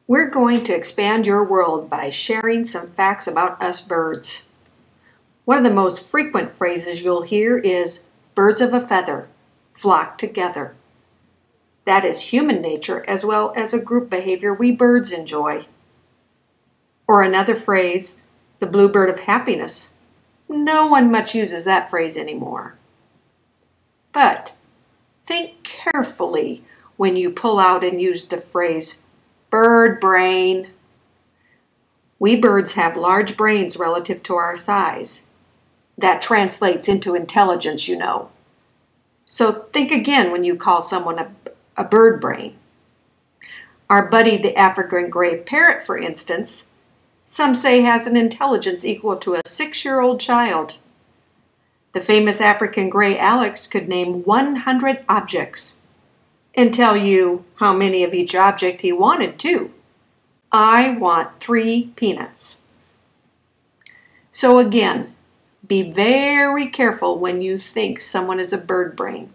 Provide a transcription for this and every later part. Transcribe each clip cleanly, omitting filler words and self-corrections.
We're going to expand your world by sharing some facts about us birds. One of the most frequent phrases you'll hear is birds of a feather, flock together. That is human nature as well as a group behavior we birds enjoy. Or another phrase, the bluebird of happiness. No one much uses that phrase anymore. But think carefully when you pull out and use the phrase bird brain. We birds have large brains relative to our size. That translates into intelligence, you know. So think again when you call someone a bird brain. Our buddy, the African gray parrot, for instance, some say has an intelligence equal to a 6-year-old child. The famous African gray Alex could name 100 objects and tell you how many of each object he wanted too. I want 3 peanuts. So again, be very careful when you think someone is a bird brain.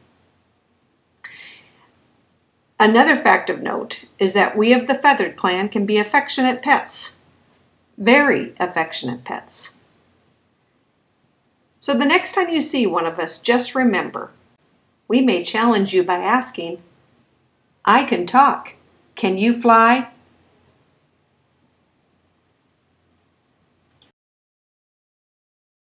Another fact of note is that we of the feathered clan can be affectionate pets. Very affectionate pets. So the next time you see one of us, just remember, we may challenge you by asking, I can talk. Can you fly?